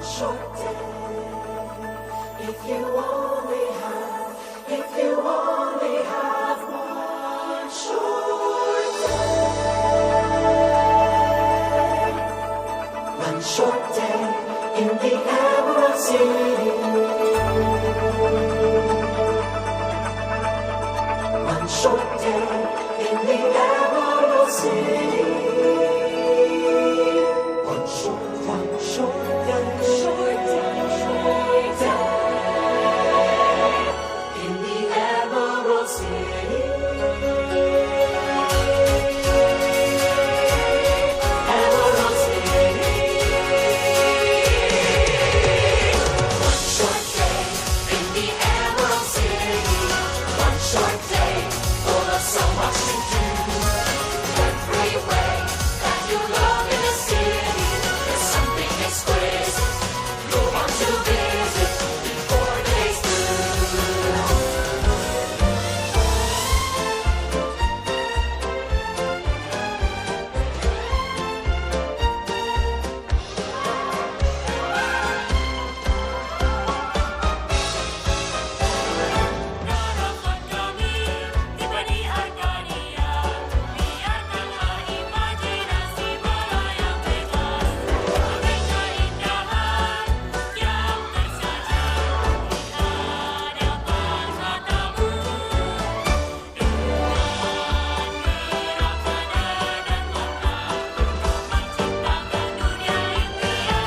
short day. If you only have one short day. One short day in the Emerald City. One short day in the Emerald City. One short day in the Emerald City. Emerald City. One short day in the Emerald City. One short day full of so much to do. Every way that you look in the city, there's something exquisite. You want to visit before the day's through. Harapan kami tiba di Arcadia. Biarkanlah imajinasi melayang bebas. Bagai keindahan yang tersaji di hadapan matamu. Dengan gerak dada dan mata untuk menciptakan dunia impian.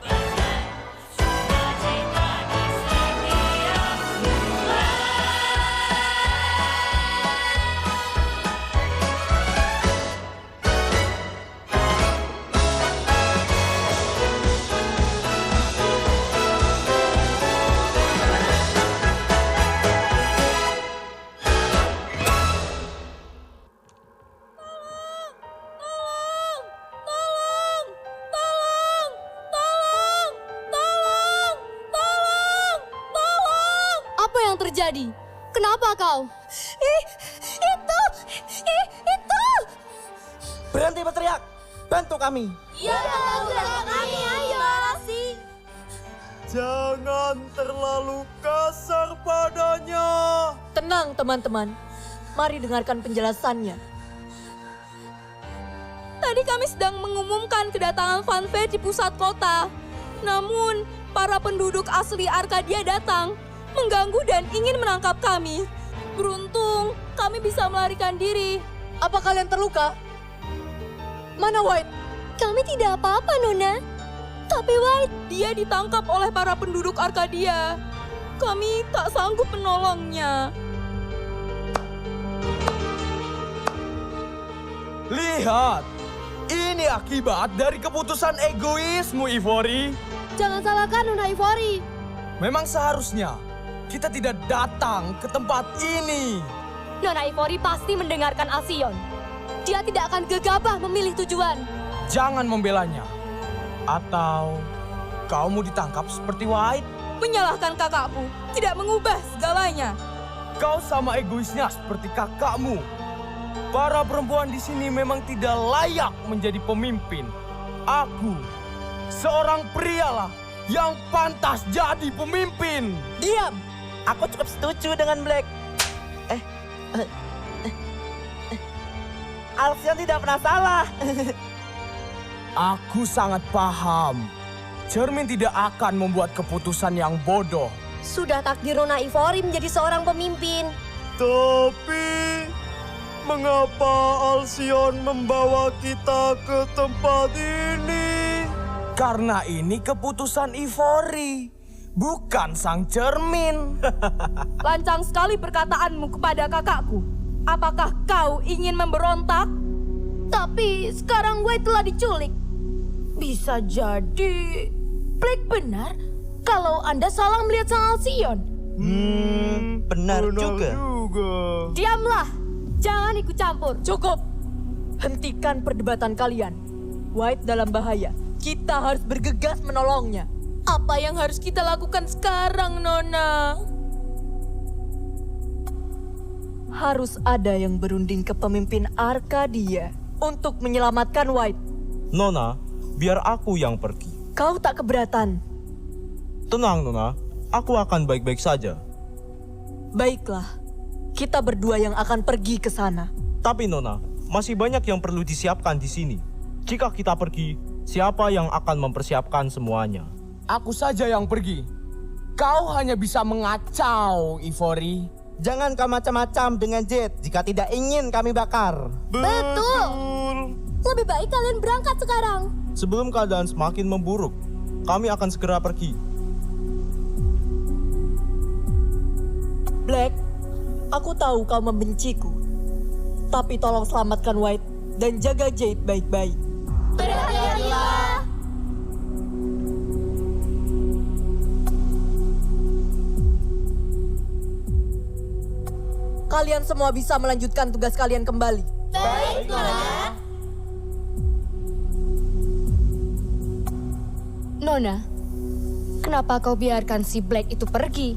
Bahkan sukacita di setiap bulan. Apa yang terjadi? Kenapa kau? Itu! Berhenti berteriak, bantu kami. Ya, kami, ayo. Jangan terlalu kasar padanya. Tenang teman-teman, mari dengarkan penjelasannya. Tadi kami sedang mengumumkan kedatangan fanfare di pusat kota. Namun, para penduduk asli Arcadia datang, mengganggu dan ingin menangkap kami. Beruntung, kami bisa melarikan diri. Apa kalian terluka? Mana White? Kami tidak apa-apa, Nona. Tapi White, dia ditangkap oleh para penduduk Arcadia. Kami tak sanggup menolongnya. Lihat, ini akibat dari keputusan egoismu, Ivory. Jangan salahkan Nona Ivory. Memang seharusnya kita tidak datang ke tempat ini. Nona Ivory pasti mendengarkan Alcyon. Dia tidak akan gegabah memilih tujuan. Jangan membelanya. Atau kau mau ditangkap seperti White? Menyalahkan kakakku tidak mengubah segalanya. Kau sama egoisnya seperti kakakmu. Para perempuan di sini memang tidak layak menjadi pemimpin. Aku, seorang prialah yang pantas jadi pemimpin. Diam! Aku cukup setuju dengan Black. Alcyon tidak pernah salah. Aku sangat paham. Cermin tidak akan membuat keputusan yang bodoh. Sudah takdir Nona Ivory menjadi seorang pemimpin. Tapi, mengapa Alcyon membawa kita ke tempat ini? Karena ini keputusan Ivory, bukan sang cermin. Lancang sekali perkataanmu kepada kakakku. Apakah kau ingin memberontak? Tapi sekarang gue telah diculik. Bisa jadi Blake benar kalau Anda salah melihat sang Alcyon. Benar juga. Diamlah, jangan ikut campur. Cukup! Hentikan perdebatan kalian. White dalam bahaya. Kita harus bergegas menolongnya. Apa yang harus kita lakukan sekarang, Nona? Harus ada yang berunding kepemimpin Arcadia untuk menyelamatkan White. Nona, biar aku yang pergi. Kau tak keberatan? Tenang, Nona. Aku akan baik-baik saja. Baiklah, kita berdua yang akan pergi ke sana. Tapi Nona, masih banyak yang perlu disiapkan di sini. Jika kita pergi, siapa yang akan mempersiapkan semuanya? Aku saja yang pergi. Kau hanya bisa mengacau, Ivory. Jangan kau macam-macam dengan Jet jika tidak ingin kami bakar. Betul. Lebih baik kalian berangkat sekarang. Sebelum keadaan semakin memburuk, kami akan segera pergi. Black, aku tahu kau membenciku. Tapi tolong selamatkan White dan jaga Jade baik-baik. Berhati-hatilah. Kalian semua bisa melanjutkan tugas kalian kembali. Baiklah. Nona, kenapa kau biarkan si Black itu pergi?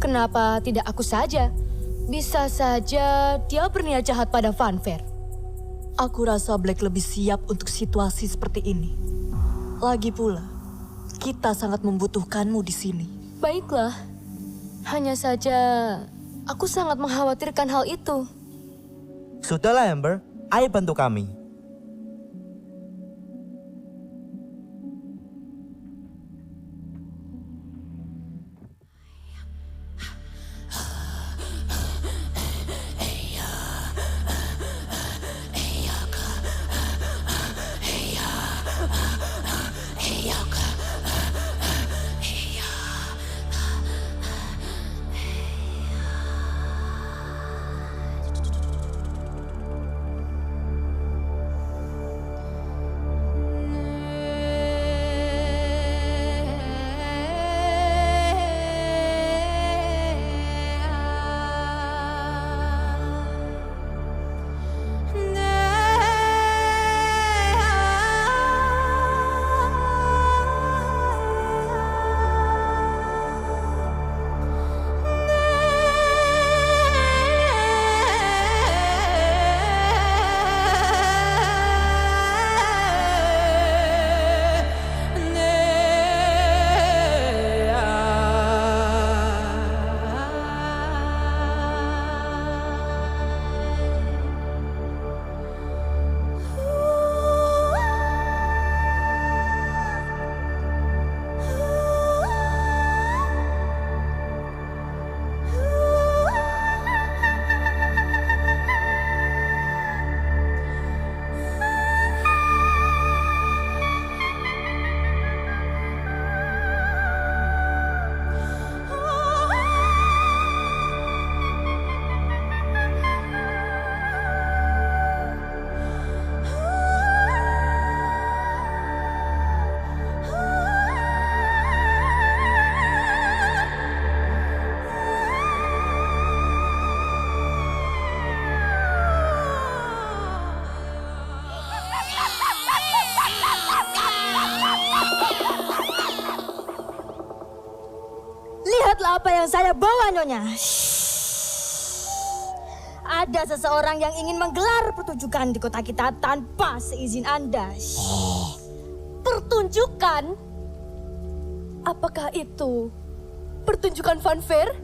Kenapa tidak aku saja? Bisa saja dia berniat jahat pada Fanfare. Aku rasa Black lebih siap untuk situasi seperti ini. Lagi pula, kita sangat membutuhkanmu di sini. Baiklah, hanya saja aku sangat mengkhawatirkan hal itu. Sudahlah Amber, ayo bantu kami. Lihatlah apa yang saya bawa, Nyonya. Ada seseorang yang ingin menggelar pertunjukan di kota kita tanpa seizin Anda. Pertunjukan? Apakah itu pertunjukan Fanfare?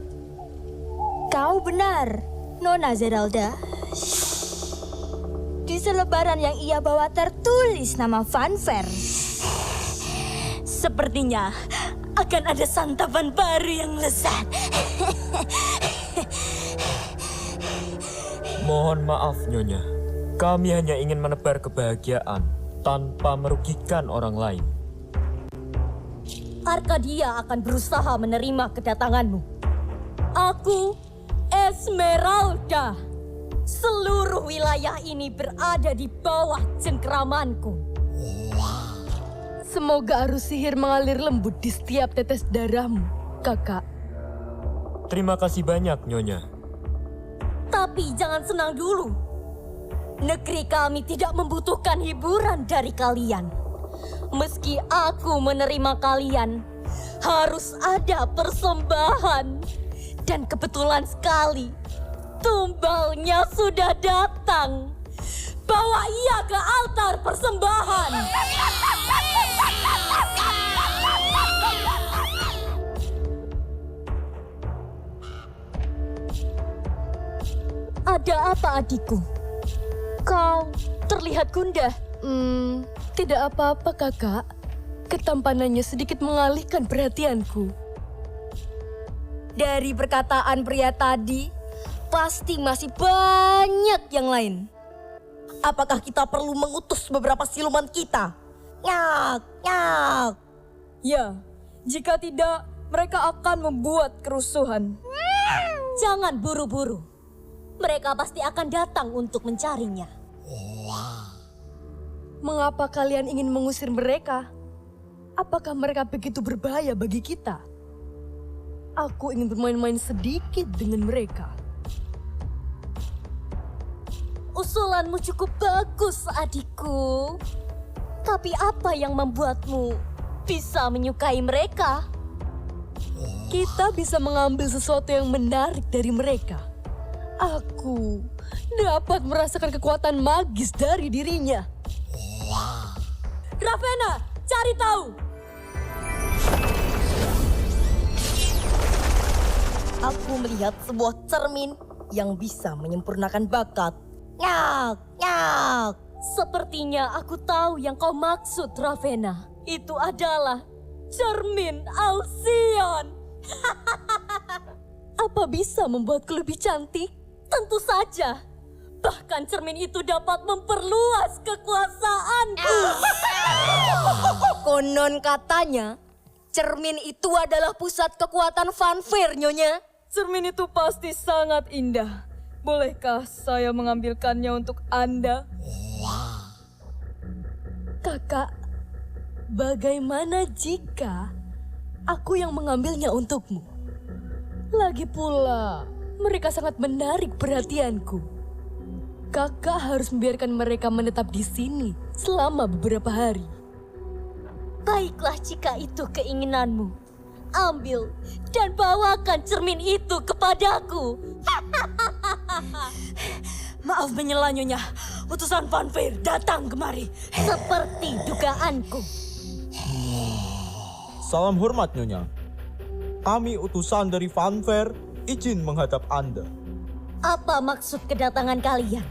Kau benar, Nona Zeralda. Di selebaran yang ia bawa tertulis nama Fanfare. Sepertinya akan ada santapan baru yang lezat. Mohon maaf, Nyonya. Kami hanya ingin menebar kebahagiaan tanpa merugikan orang lain. Arkadia akan berusaha menerima kedatanganmu. Aku, Esmeralda. Seluruh wilayah ini berada di bawah cengkeramanku. Semoga arus sihir mengalir lembut di setiap tetes darahmu, kakak. Terima kasih banyak, Nyonya. Tapi jangan senang dulu. Negeri kami tidak membutuhkan hiburan dari kalian. Meski aku menerima kalian, harus ada persembahan. Dan kebetulan sekali, tumbalnya sudah datang. Bawa ia ke altar persembahan. apa adikku? Kau terlihat gundah. Tidak apa-apa kakak. Ketampanannya sedikit mengalihkan perhatianku. Dari perkataan pria tadi, pasti masih banyak yang lain. Apakah kita perlu mengutus beberapa siluman kita? Nyak, nyak. Ya, jika tidak, mereka akan membuat kerusuhan. Jangan buru-buru. Mereka pasti akan datang untuk mencarinya. Mengapa kalian ingin mengusir mereka? Apakah mereka begitu berbahaya bagi kita? Aku ingin bermain-main sedikit dengan mereka. Usulanmu cukup bagus, adikku. Tapi apa yang membuatmu bisa menyukai mereka? Kita bisa mengambil sesuatu yang menarik dari mereka. Aku dapat merasakan kekuatan magis dari dirinya. Ravenna, cari tahu. Aku melihat sebuah cermin yang bisa menyempurnakan bakat. Nyak, nyak. Sepertinya aku tahu yang kau maksud, Ravenna. Itu adalah cermin Alcyon. Apa bisa membuatku lebih cantik? Tentu saja. Bahkan cermin itu dapat memperluas kekuasaanku. Konon katanya, cermin itu adalah pusat kekuatan fanfare, Nyonya. Cermin itu pasti sangat indah. Bolehkah saya mengambilkannya untuk Anda? Kakak, bagaimana jika aku yang mengambilnya untukmu? Lagi pula, mereka sangat menarik perhatianku. Kakak harus membiarkan mereka menetap di sini selama beberapa hari. Baiklah jika itu keinginanmu. Ambil dan bawakan cermin itu kepadaku. Maaf menyela, Nyonya. Utusan fanfare datang kemari. Seperti dugaanku. Salam hormat, Nyonya. Kami utusan dari fanfare izin menghadap Anda. Apa maksud kedatangan kalian?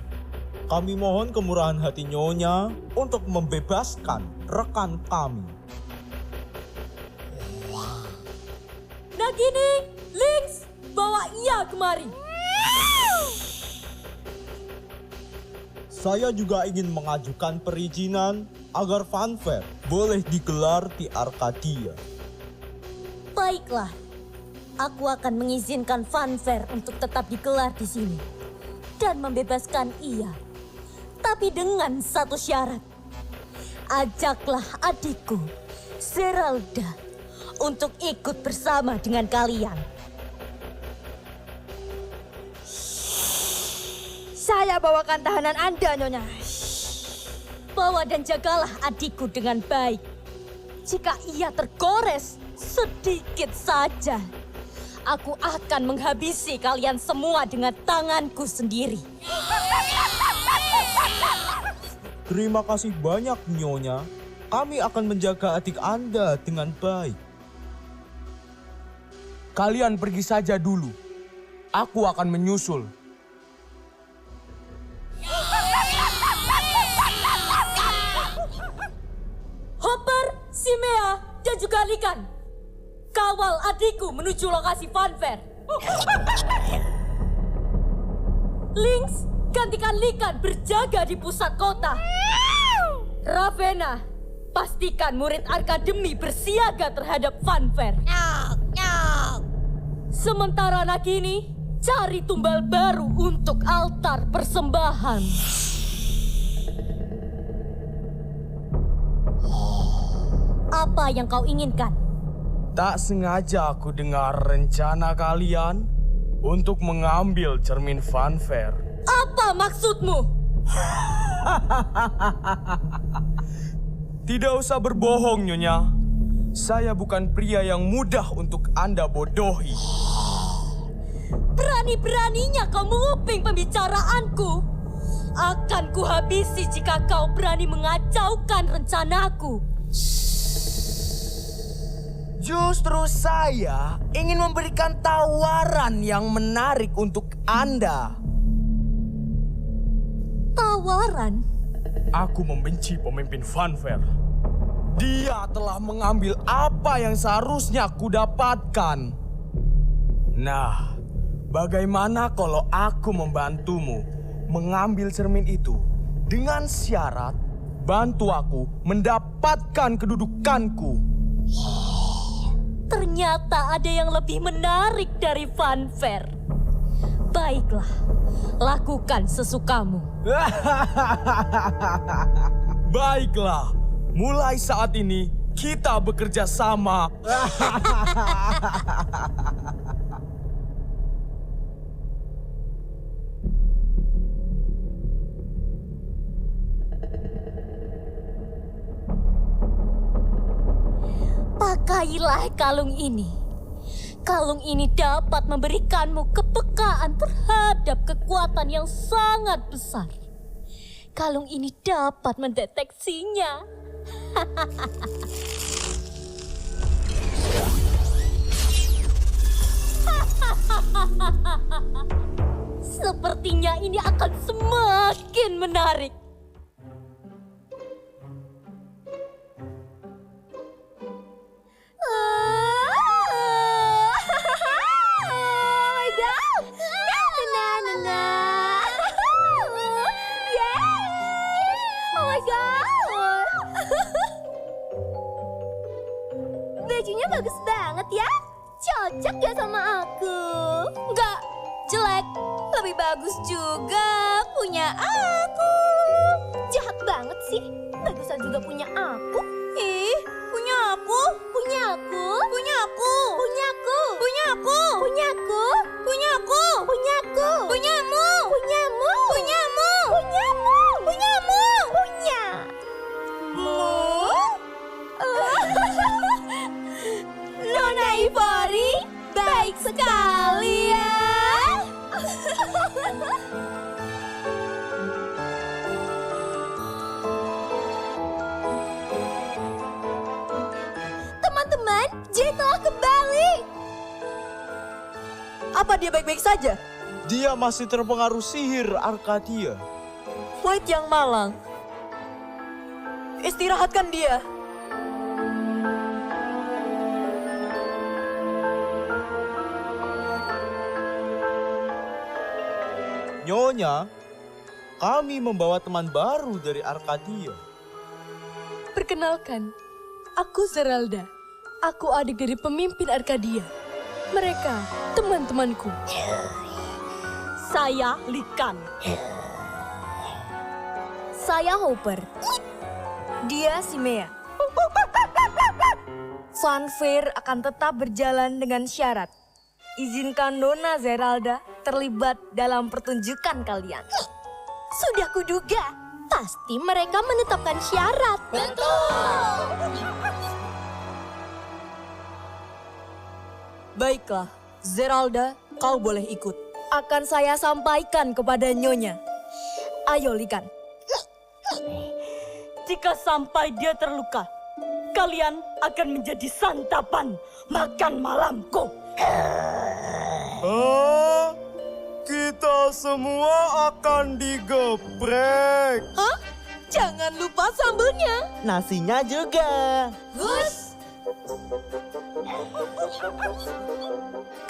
Kami mohon kemurahan hati Nyonya untuk membebaskan rekan kami. Nagini, Lynx, bawa ia kemari. Saya juga ingin mengajukan perizinan agar fanfare boleh digelar di Arkadia. Baiklah, aku akan mengizinkan fanfare untuk tetap digelar di sini dan membebaskan ia. Tapi dengan satu syarat. Ajaklah adikku, Zeralda, untuk ikut bersama dengan kalian. Saya bawakan tahanan Anda, Nyonya. Bawa dan jagalah adikku dengan baik. Jika ia tergores sedikit saja, aku akan menghabisi kalian semua dengan tanganku sendiri. Terima kasih banyak, Nyonya. Kami akan menjaga adik Anda dengan baik. Kalian pergi saja dulu. Aku akan menyusul. Hopper, Simea, dan juga Likan. Kawal adikku menuju lokasi fanfare. Lynx, gantikan Likan berjaga di pusat kota. Ravenna, pastikan murid Akademi bersiaga terhadap fanfare. Sementara Nagini, cari tumbal baru untuk altar persembahan. Apa yang kau inginkan? Tak sengaja aku dengar rencana kalian untuk mengambil cermin fanfare. Apa maksudmu? Tidak usah berbohong, Nyonya. Saya bukan pria yang mudah untuk Anda bodohi. Berani-beraninya kau menguping pembicaraanku. Akan kuhabisi jika kau berani mengacaukan rencanaku. Justru saya ingin memberikan tawaran yang menarik untuk Anda. Tawaran? Aku membenci pemimpin fanfare. Dia telah mengambil apa yang seharusnya aku dapatkan. Nah, bagaimana kalau aku membantumu mengambil cermin itu dengan syarat bantu aku mendapatkan kedudukanku? Ternyata ada yang lebih menarik dari fanfare. Baiklah, lakukan sesukamu. Baiklah, mulai saat ini kita bekerja sama. Pakailah kalung ini. Kalung ini dapat memberikanmu kepekaan terhadap kekuatan yang sangat besar. Kalung ini dapat mendeteksinya. Sepertinya ini akan semakin menarik. Bajunya bagus banget ya. Cocok gak sama aku? Enggak, jelek. Lebih bagus juga punya aku. Jahat banget sih. Bagusan juga punya aku. Ih, punya aku. Punya aku. Punya aku. Punya aku. Punya aku. Punya aku. Punya aku. Punya aku. Punyamu. Punyamu. Punyamu. Punyamu. Punyamu. Punyamu. Nona Ivory, baik sekali ya. Teman-teman, Jay telah kembali. Apa dia baik-baik saja? Dia masih terpengaruh sihir Arcadia. White yang malang. Istirahatkan dia. Nyonya, kami membawa teman baru dari Arcadia. Perkenalkan, aku Zeralda. Aku adik dari pemimpin Arcadia. Mereka teman-temanku. Saya Likan. Saya Hopper. Dia Simea. Fanfare akan tetap berjalan dengan syarat. Izinkan Nona Zeralda terlibat dalam pertunjukan kalian. Sudah kuduga, pasti mereka menetapkan syarat. Betul. Baiklah, Zeralda, kau boleh ikut. Akan saya sampaikan kepada Nyonya. Ayo Likan. Jika sampai dia terluka, kalian akan menjadi santapan makan malamku. Kita semua akan digeprek. Hah? Jangan lupa sambelnya. Nasinya juga. Gus.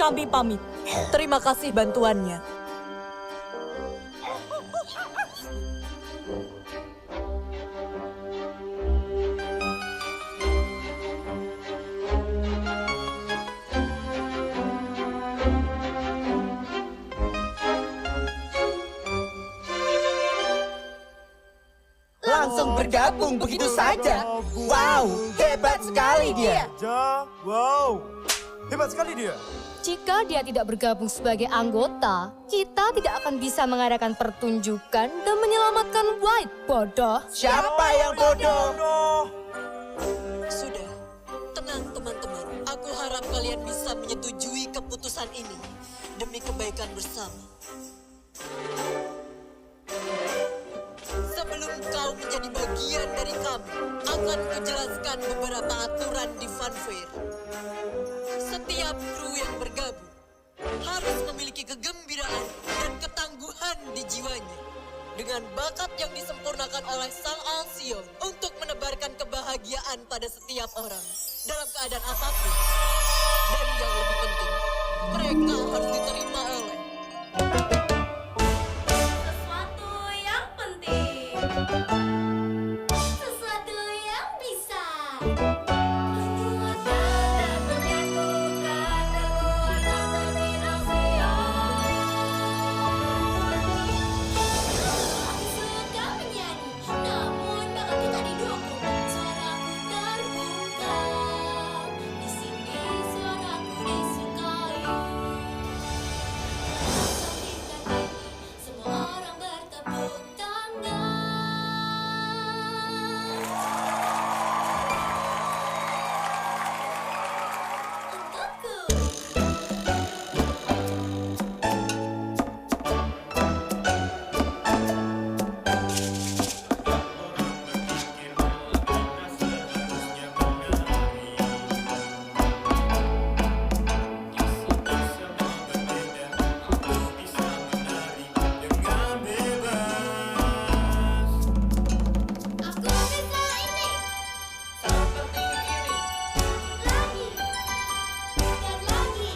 Kami pamit. Terima kasih bantuannya. Langsung bergabung begitu saja. Wow, hebat sekali dia. Wow, hebat sekali dia. Jika dia tidak bergabung sebagai anggota, kita tidak akan bisa mengadakan pertunjukan dan menyelamatkan White, bodoh. Siapa yang bodoh? Sudah, tenang teman-teman. Aku harap kalian bisa menyetujui keputusan ini demi kebaikan bersama. Sebelum kau menjadi bagian dari kami, akan kujelaskan beberapa aturan di fanfare. Setiap kru yang bergabung harus memiliki kegembiraan dan ketangguhan di jiwanya. dengan bakat yang disempurnakan oleh Sang Alcyon untuk menebarkan kebahagiaan pada setiap orang dalam keadaan apapun. Dan yang lebih penting, mereka harus diterima oleh Sesuatu yang penting. Sesuatu yang bisa. Menguatkan dan menyatukan kekuatan terminasion. Aku suka menyanyi, namun bakat kita didukung. Suaraku terbungkam. Di sini suaraku disukai. Sampaikan ini, semua orang bertepuk tangan. Untukku. Aku bisa ini. Seperti ini. Lagi. Dan lagi.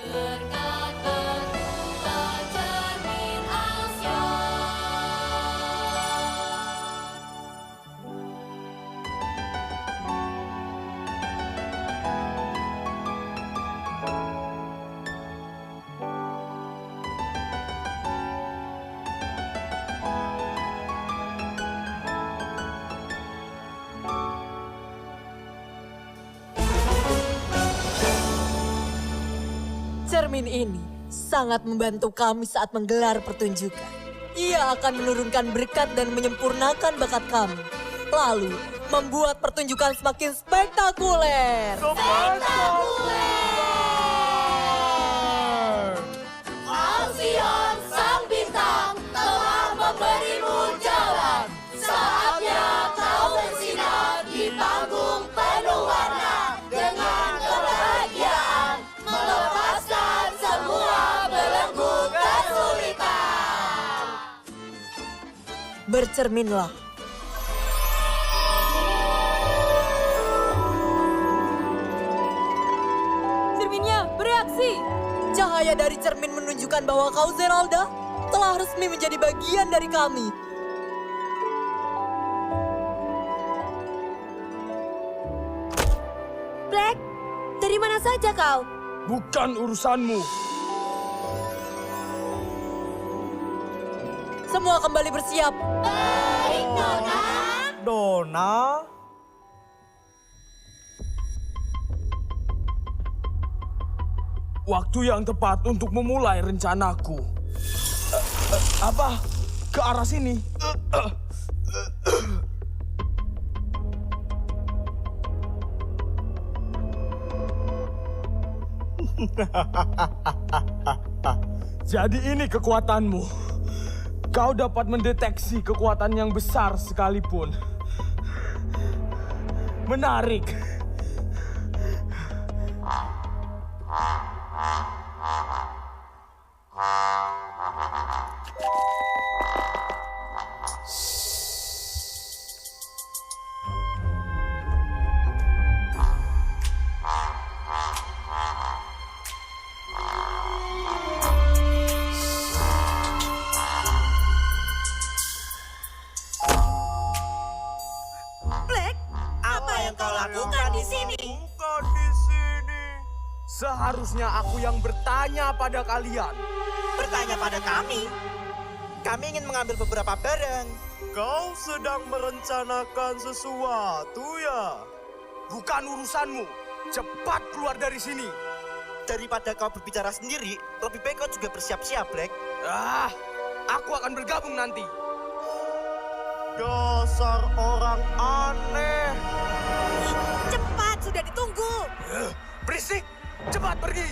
Berkat bantuan cermin Alcyon. cermin ini sangat membantu kami saat menggelar pertunjukan. Ia akan menurunkan berkat dan menyempurnakan bakat kami. Lalu, membuat pertunjukan semakin spektakuler. Alcyon sang bintang telah memberimu jalan. Saatnya kau bersinar di panggung penuh warna dengan kebahagiaan, melepaskan semua belenggu kesulitan. Bercerminlah. Cerminnya bereaksi. Cahaya dari cermin menunjukkan bahwa kau, Zeralda, telah resmi menjadi bagian dari kami. Black, dari mana saja kau? Bukan urusanmu. Semua kembali bersiap. Baik, Nona. Dona, Waktu yang tepat untuk memulai rencanaku. Apa? Ke arah sini? Jadi ini kekuatanmu. Kau dapat mendeteksi kekuatan yang besar sekalipun. Menarik. Apa yang kau lakukan di sini? Bukan di sini. Seharusnya aku yang bertanya pada kalian. Bertanya pada kami. Kami ingin mengambil beberapa barang. kau sedang merencanakan sesuatu ya? Bukan urusanmu. Cepat keluar dari sini. Daripada kau berbicara sendiri, lebih baik kau juga bersiap-siap, Black. Aku akan bergabung nanti. Dasar orang aneh. Cepat, sudah ditunggu. Berisik, cepat pergi.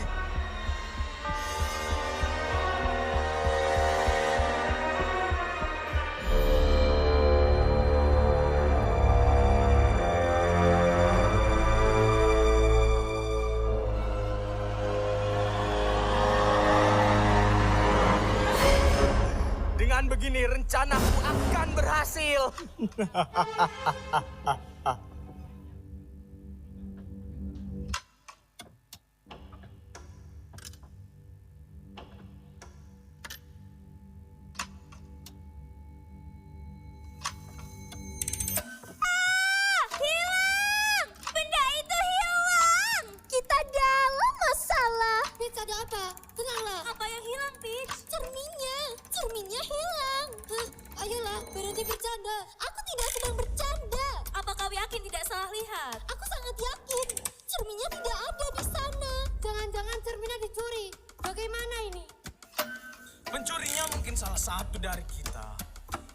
Dengan Dengan begini rencanaku akan berhasil. Hilang! Benda itu hilang! Kita dalam masalah. Peach, ada apa? Tenanglah. Apa yang hilang, Peach? Cerminnya. Cerminnya hilang. Hah? Ayolah, berhenti bercanda. Aku tidak sedang bercanda. Apa kau yakin tidak salah lihat? Aku sangat yakin. Cerminnya tidak ada di sana. Jangan-jangan cerminnya dicuri. Bagaimana ini? Pencurinya mungkin salah satu dari kita.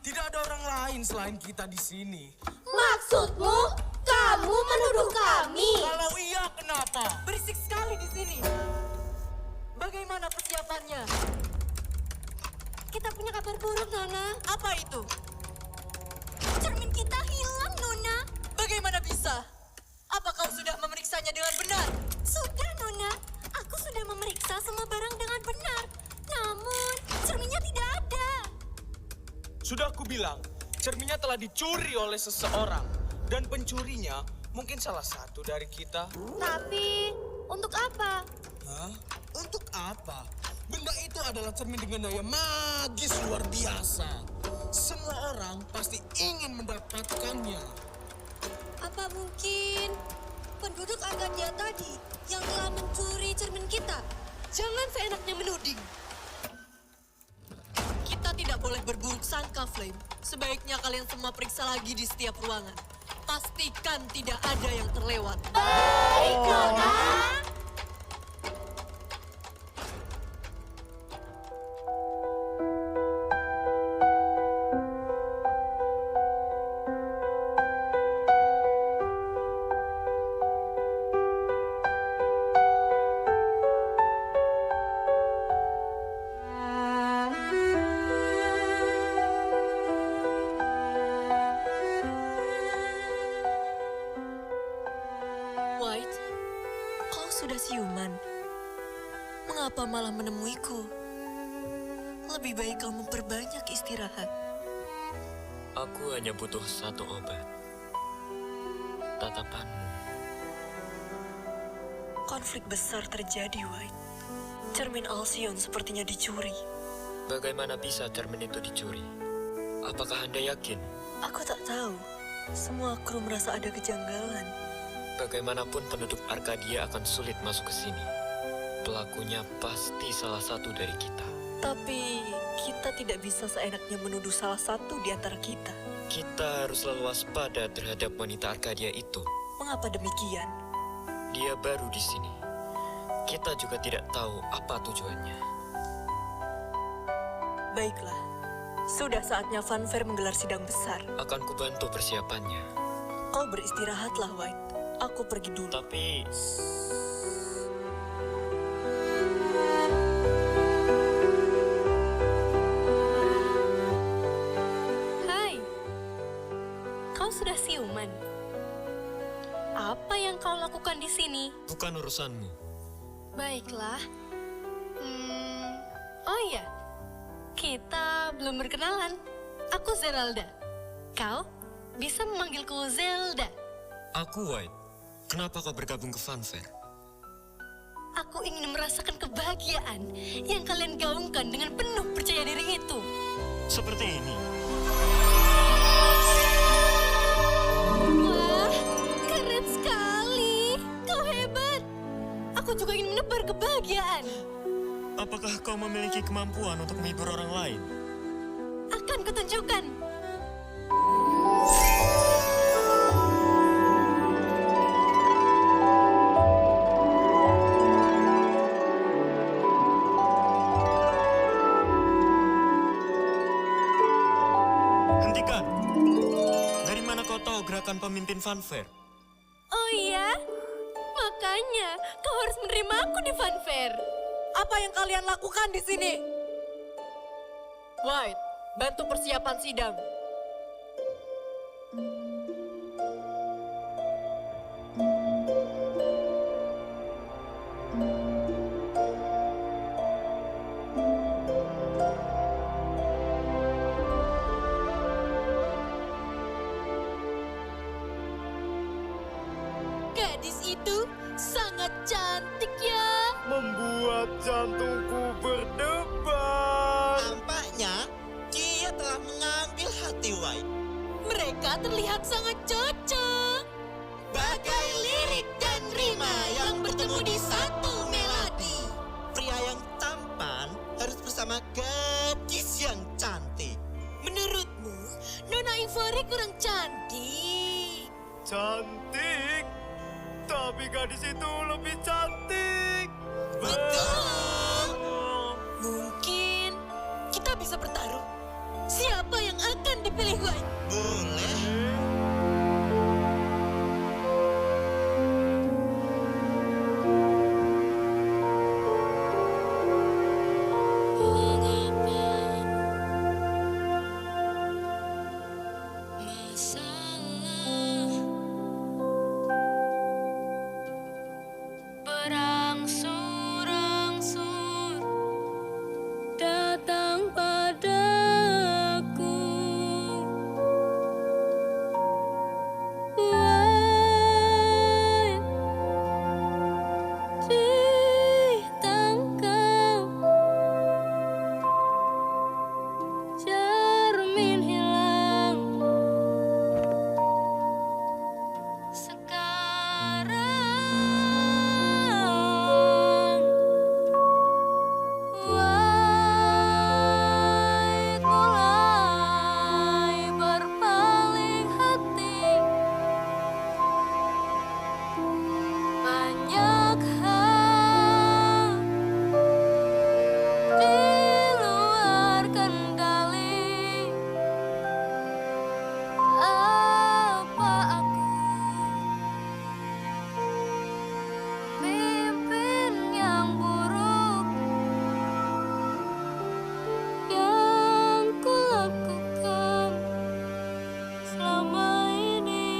Tidak ada orang lain selain kita di sini. Maksudmu? Kamu menuduh kami? Kalau iya, kenapa? Berisik sekali di sini. Bagaimana persiapannya? Kita punya kabar buruk, Nona. Apa itu? Cermin kita hilang, Nona. Bagaimana bisa? Apa kau sudah memeriksanya dengan benar? Sudah, Nona. Aku sudah memeriksa semua barang dengan benar. Namun, cerminnya tidak ada. Sudah aku bilang, cerminnya telah dicuri oleh seseorang. Dan pencurinya mungkin salah satu dari kita. Tapi, untuk apa? Hah? Untuk apa? Benda itu adalah cermin dengan daya magis luar biasa. Semua orang pasti ingin mendapatkannya. Apa mungkin penduduk Arcadia tadi yang telah mencuri cermin kita? Jangan seenaknya menuding. Kita tidak boleh berburuk sangka, Flame. Sebaiknya kalian semua periksa lagi di setiap ruangan. Pastikan tidak ada yang terlewat. Baik, Nona. White, kau sudah siuman. Mengapa malah menemuiku? Lebih baik kau memperbanyak istirahat. Aku hanya butuh satu obat. Tatapanmu. Konflik besar terjadi, White. Cermin Alcyon sepertinya dicuri. Bagaimana bisa cermin itu dicuri? Apakah Anda yakin? Aku tak tahu. Semua kru merasa ada kejanggalan. Bagaimanapun penduduk Arcadia akan sulit masuk ke sini. Pelakunya pasti salah satu dari kita. Tapi kita tidak bisa seenaknya menuduh salah satu di antara kita. Kita harus selalu waspada terhadap wanita Arcadia itu. Mengapa demikian? Dia baru di sini. Kita juga tidak tahu apa tujuannya. Baiklah, sudah saatnya Fanfare menggelar sidang besar. Akan kubantu persiapannya. Kau beristirahatlah, White. Aku pergi dulu. Tapi Hai, kau sudah siuman. Apa yang kau lakukan di sini? bukan urusanmu. Baiklah. Oh iya, kita belum berkenalan. Aku Zeralda. Kau bisa memanggilku Zelda. Aku White. Kenapa kau bergabung ke Fanfare? Aku ingin merasakan kebahagiaan yang kalian gaungkan dengan penuh percaya diri itu. Seperti ini. Wah, keren sekali. Kau hebat. Aku juga ingin menebar kebahagiaan. Apakah kau memiliki kemampuan untuk menghibur orang lain? Akan kutunjukkan. Hentikan! Dari mana kau tahu gerakan pemimpin Fanfare? Oh iya? Makanya kau harus menerima aku di Fanfare. Apa yang kalian lakukan di sini? White, bantu persiapan sidang. Gadis itu sangat cantik ya. Membuat jantungku berdebar. Tampaknya dia telah mengambil hati White. Mereka terlihat sangat cocok. Bagai lirik dan rima yang bertemu di satu melodi. Pria yang tampan harus bersama gadis yang cantik. Menurutmu, Nona Ivory kurang cantik? Cantik, tapi gadis itu lebih cantik. Betul. Mungkin kita bisa bertaruh. Siapa yang akan dipilih White? Boleh. Berangsur-angsur datang padaku. Why ditangkap cermin hilang. Sekarang White mulai berpaling hati. Banyak hal di luar kendali. Apa aku pemimpin yang buruk yang kulakukan selama ini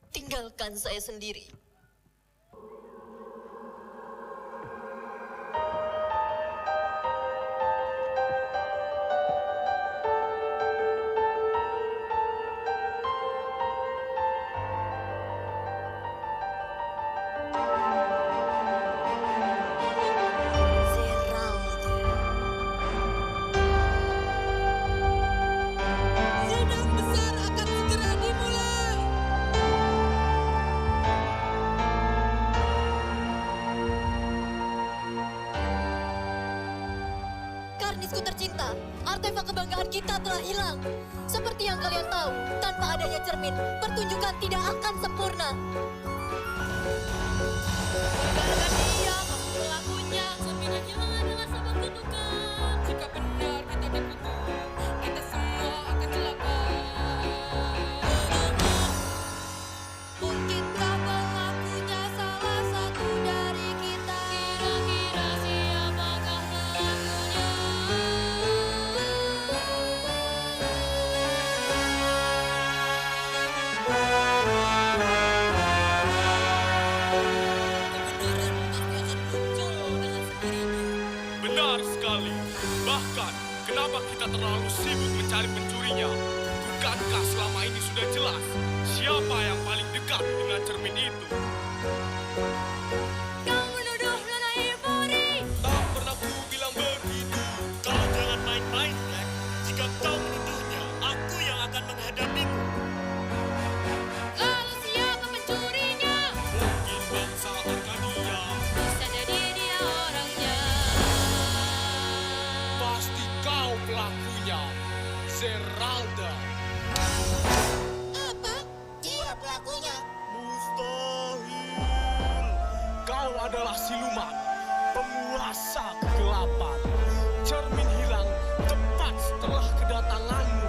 Tinggalkan saya sendiri. Zeraldo. Sidang besar akan segera dimulai. Karnisku tercinta, artefak kebanggaan kita telah hilang. Seperti yang kalian tahu, tanpa adanya cermin, pertunjukan tidak akan sempurna. dia kamu pelakunya. Cermin yang hilang adalah sebuah kutukan. Jika benar kita dikutuk, kita semua akan celaka. Mungkinkah pelakunya salah satu dari kita? Kira-kira siapakah pelakunya? Benar sekali. Bahkan, kenapa kita terlalu sibuk mencari pencurinya? Bukankah selama ini sudah jelas siapa yang paling dekat dengan cermin itu? Kau menuduh Nona Ivory. Tak pernah ku bilang begitu. Kau jangan main-main, Black. Jika kau menuduhnya, aku yang akan menghadapimu. Lalu siapa pencurinya? Mungkin bangsa Arkadia. Bisa jadi dia orangnya. Pasti kau pelakunya, Zeralda. Apa? Dia pelakunya. Mustahil. Kau adalah siluman, penguasa kegelapan. Cermin hilang tepat setelah kedatanganmu.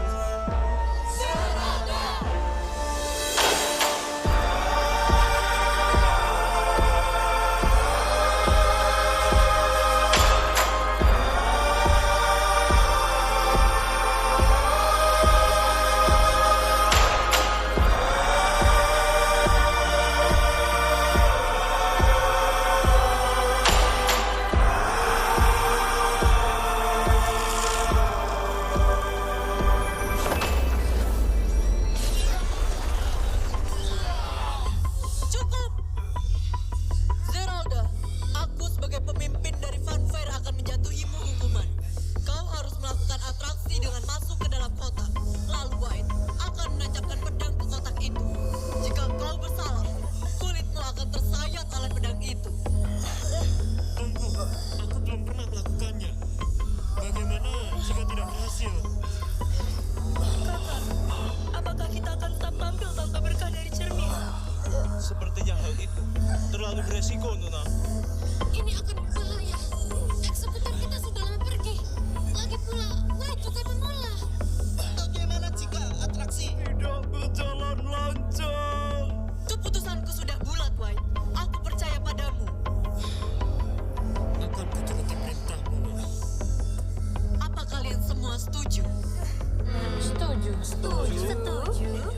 Setuju.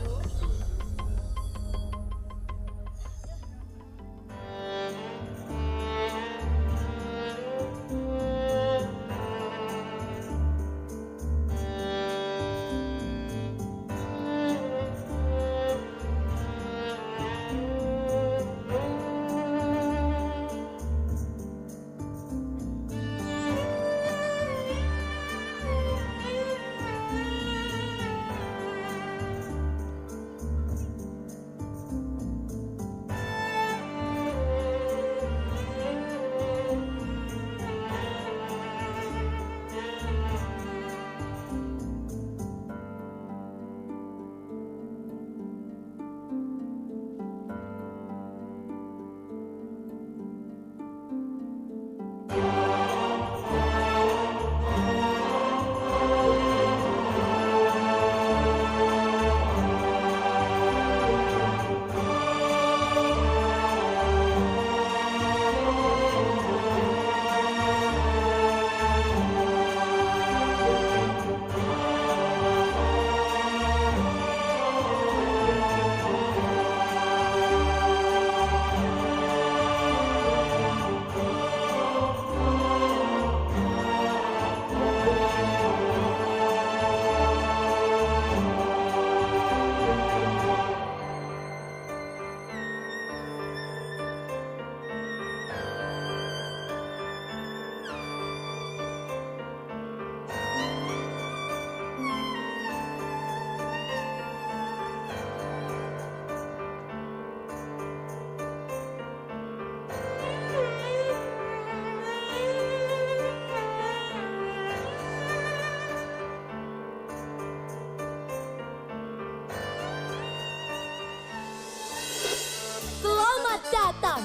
Selamat datang.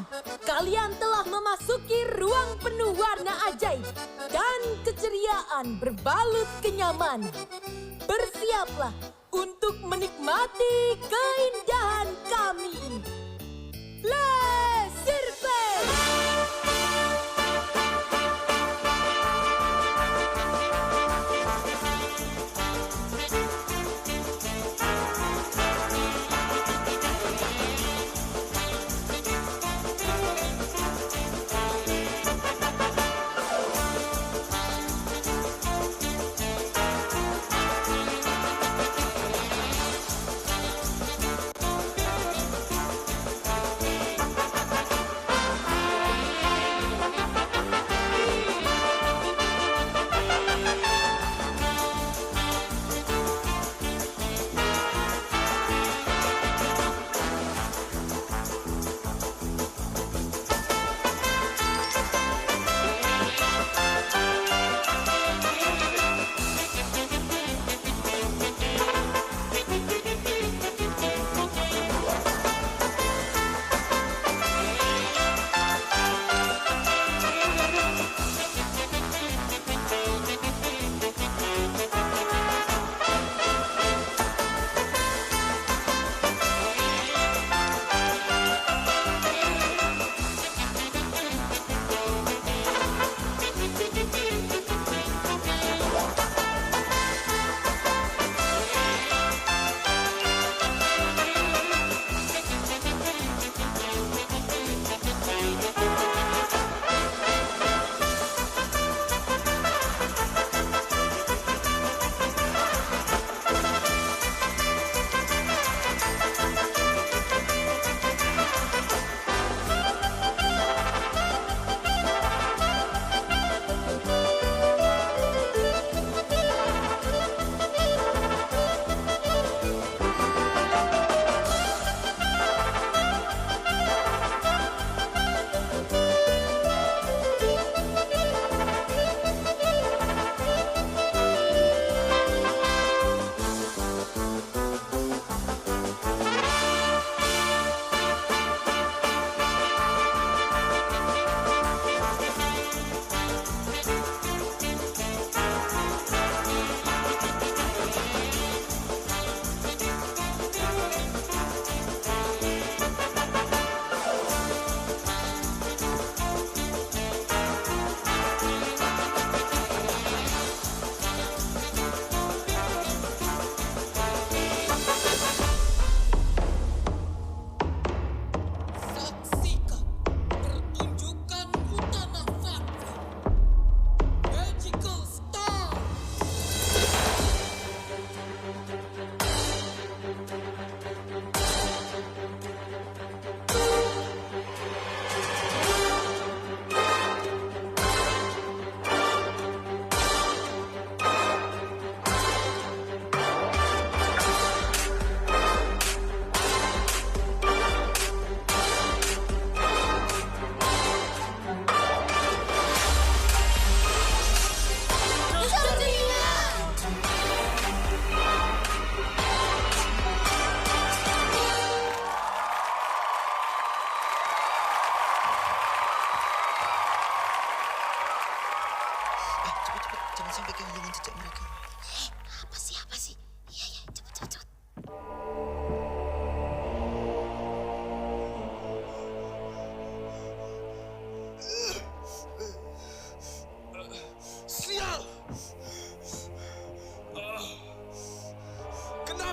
Kalian telah memasuki ruang penuh warna ajaib dan keceriaan berbalut kenyamanan. Bersiaplah untuk menikmati keindahan kami ini. Les Sirpes!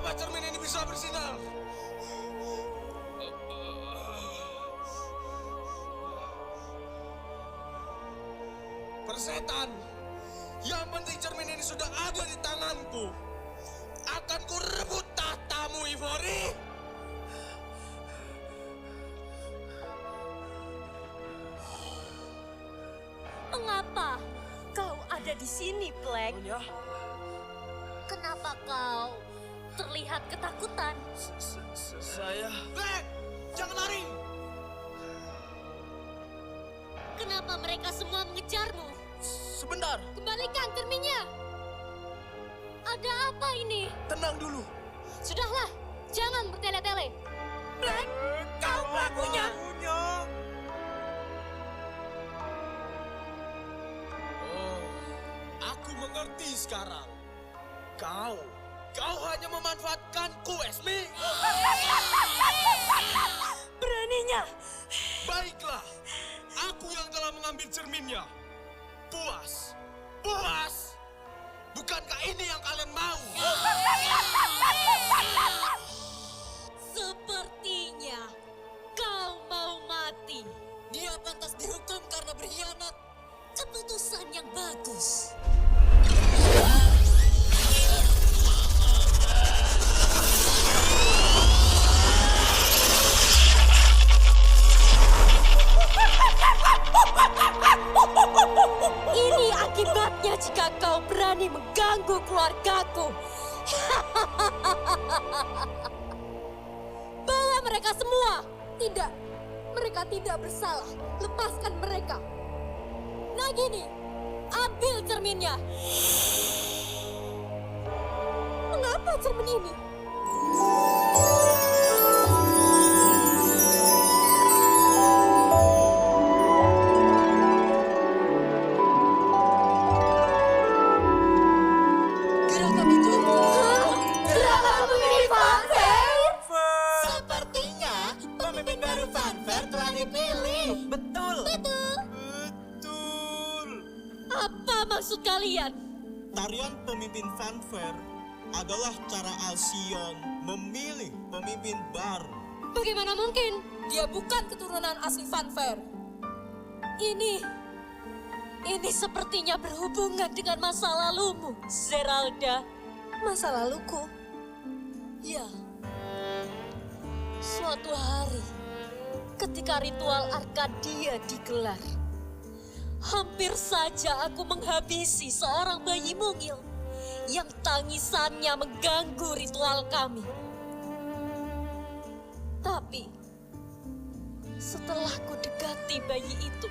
Kenapa cermin ini bisa bersinar? Persetan, yang penting cermin ini sudah ada di tanganku. Akan ku rebut tahtamu, Ivory. Mengapa kau ada di sini, Black? Nyonya, Kenapa kau terlihat ketakutan? saya... Black, jangan lari. Kenapa mereka semua mengejarmu? Sebentar, Kembalikan cerminnya. Ada apa ini? tenang dulu. Sudahlah, jangan bertele-tele. Black, kau pelakunya. Oh, aku mengerti sekarang. Kau hanya memanfaatkanku, Esme. Beraninya. Baiklah, aku yang telah mengambil cerminnya. Puas, puas. Bukankah ini yang kalian mau? Sepertinya kau mau mati. Dia pantas dihukum karena berkhianat. Keputusan yang bagus. Ini akibatnya jika kau berani mengganggu keluargaku. Bawa mereka semua. Tidak, mereka tidak bersalah. Lepaskan mereka. Nagini, ambil cerminnya. Mengapa cermin ini? Gerakan itu. Gerakan pemimpin Fanfare? Sepertinya pemimpin baru Fanfare telah dipilih. Betul. Betul. Betul. Apa maksud kalian? Tarian pemimpin Fanfare adalah cara Alcyon memilih pemimpin baru. Bagaimana mungkin? Dia bukan keturunan asli Fanfare. Ini sepertinya berhubungan dengan masa lalumu, Zeralda. Masa laluku. Ya. Suatu hari, ketika ritual Arkadia digelar, hampir saja aku menghabisi seorang bayi mungil yang tangisannya mengganggu ritual kami. Tapi, setelah ku dekati bayi itu,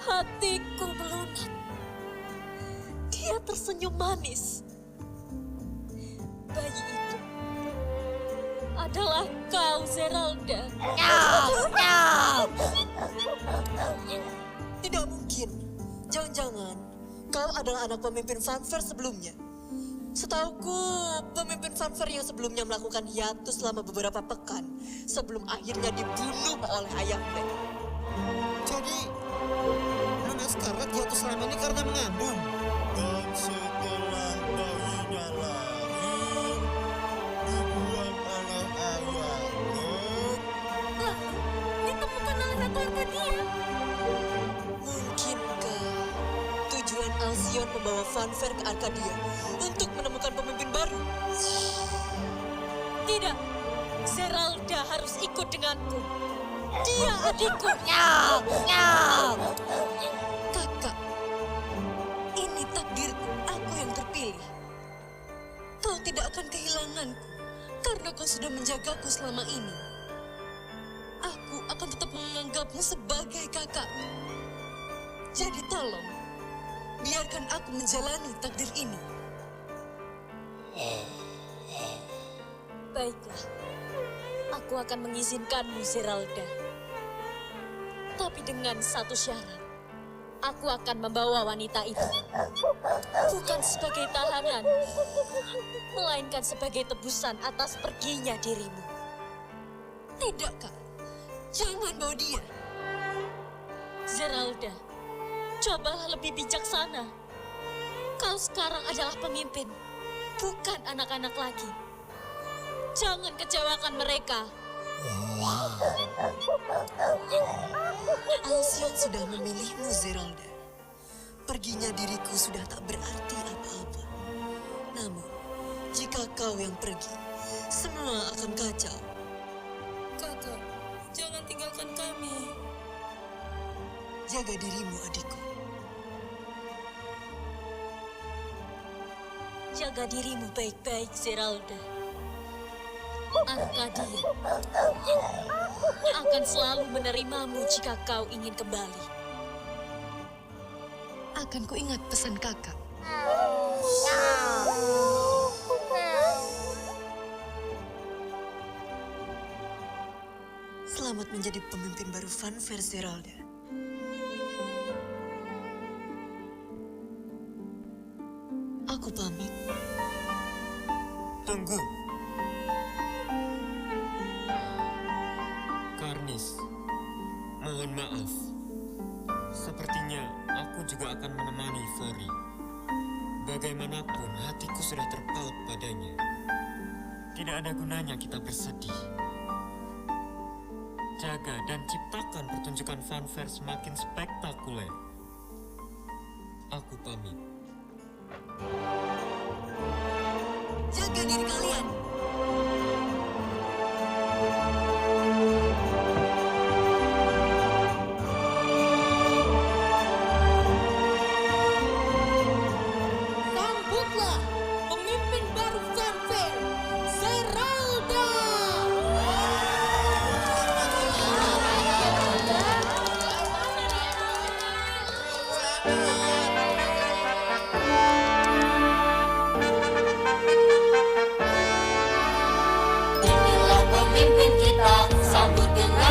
hatiku melunak. Dia tersenyum manis. Bayi itu adalah kau, Zeralda. Tidak mungkin. Jangan-jangan kau adalah anak pemimpin Fanfare sebelumnya. Setauku, pemimpin Fanfare yang sebelumnya melakukan hiatus selama beberapa pekan sebelum akhirnya dibunuh oleh ayah Black. Jadi, Nona Scarlet jatuh selama ini karena mengandung. Dan setelah bayinya lahir, dibuang oleh ayah Black. Ditemukan oleh Ratu Arkadia. Mungkinkah tujuan Alcyon membawa Fanfare ke Arkadia untuk menemukan pemimpin baru? Tidak, Zeralda harus ikut denganku. Dia adikku. Kakak, ini takdirku, aku yang terpilih. Kau tidak akan kehilanganku karena kau sudah menjagaku selama ini. Aku akan tetap menganggapmu sebagai kakakku. Jadi tolong, biarkan aku menjalani takdir ini. Baiklah, aku akan mengizinkanmu, Zeralda. Tapi dengan satu syarat. Aku akan membawa wanita itu. Bukan sebagai tahanan, melainkan sebagai tebusan atas perginya dirimu. Tidak, Kak. Jangan bawa dia. Zeralda, cobalah lebih bijaksana. Kau sekarang adalah pemimpin. bukan anak-anak lagi. Jangan kecewakan mereka. Alcyon sudah memilihmu, Zeralda. Perginya diriku sudah tak berarti apa-apa. Namun, jika kau yang pergi, semua akan kacau. Kakak, jangan tinggalkan kami. Jaga dirimu, adikku. Jaga dirimu baik-baik, Zeralda. Arkadia akan selalu menerimamu jika kau ingin kembali. Akan kuingat pesan kakak. Selamat menjadi pemimpin baru Fanfare, Zeralda. Aku pamit. Tunggu. Karnis, mohon maaf. Sepertinya aku juga akan menemani Fori. Bagaimanapun hatiku sudah terpaut padanya. Tidak ada gunanya kita bersedih. Jaga dan ciptakan pertunjukan fanfare semakin spektakuler. Aku pamit. Jaga diri kalian. Sambutlah pemimpin baru Fanfare, Zeralda. Inilah pemimpin kita, sambut dengan